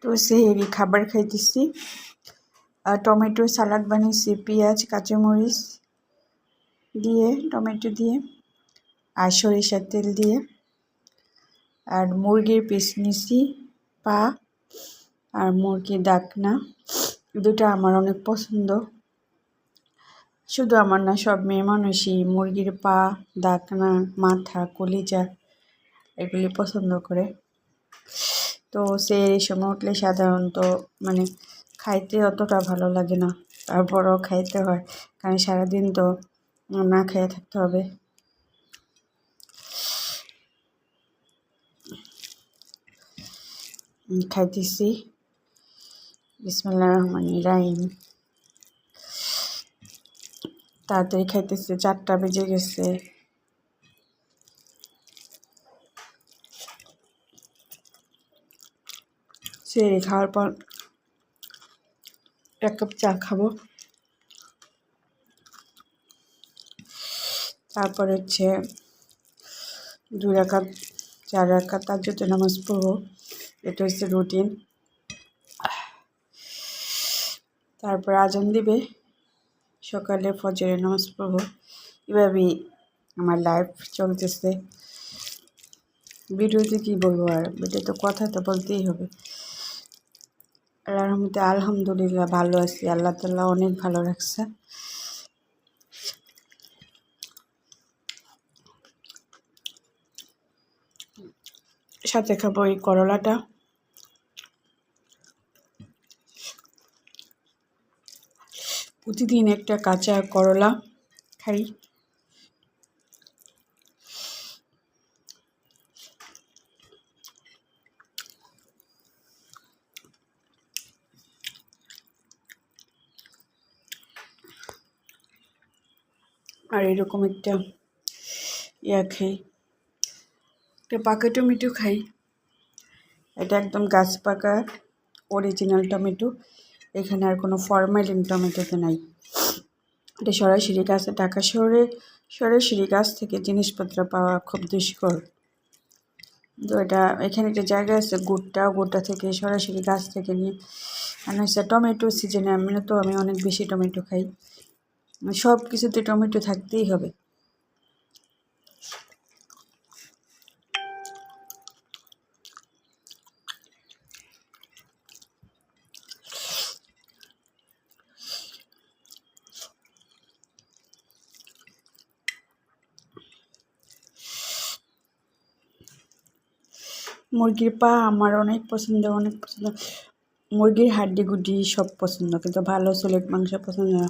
তো সেহেরি খাবার খাইতেছি। আর টমেটো সালাদ বানিয়েছি, পেঁয়াজ কাঁচামরিচ দিয়ে, টমেটো দিয়ে আর সরিষার তেল দিয়ে। আর মুরগির পিস নিছি, পা আর মুরগির ডাকনা, দুটা আমার অনেক পছন্দ। শুধু আমার না, সব মেয়ে মানুষই মুরগির পা, ডাকনা, মাথা, কলিজা এগুলি পছন্দ করে। তো সে এই সময় উঠলে সাধারণত মানে খাইতে অতটা ভালো লাগে না, তারপরও খাইতে হয়, কারণ সারাদিন তো না খেয়ে থাকতে হবে। খাইতেছি। বিসমিল্লাহির রহমানির রহিম। তাড়াতাড়ি খাইতেছি, 4টা বেজে গেছে। সেহরি খাওয়ার পর 1 কাপ চা খাবো। তারপর হচ্ছে 2 রাকাত 4 রাকাত তাহাজ্জুদের নামাজ পড়বো, এটা হচ্ছে রুটিন। তারপর আজান দিবে, সকালে ফজরের নামাজ পড়বো। এভাবেই আমার লাইফ চলতেছে। ভিডিওতে কী বলবো, আর ভিডিওতে কথা তো বলতেই হবে। আল্লাহর রহমতে আলহামদুলিল্লাহ ভালো আছি, আল্লাহ তাআলা অনেক ভালো রাখছে। সাথে খাবো এই করলাটা। প্রতিদিন একটা কাঁচা করলা খাই। আর এরকম একটা খাই, একটা পাকা টমেটো খাই। এটা একদম গাছ পাকা অরিজিনাল টমেটো, এখানে আর কোনো ফরমালিন টমেটোতে নাই। এটা সরাসরি গাছে, ঢাকা শহরে সরাসরি গাছ থেকে জিনিসপত্র পাওয়া খুব দুষ্কর। তো এটা এখানে একটা জায়গা আছে গুড়টা থেকে সরাসরি গাছ থেকে নিয়ে আর হচ্ছে টমেটো সিজনে আমি অনেক বেশি টমেটো খাই। সব কিছুতে টমেটো থাকতেই হবে। মুরগির পা আমার অনেক পছন্দ। মুরগির হাড্ডি গুড্ডি সব পছন্দ, কিন্তু ভালো সলিড মাংস পছন্দ না।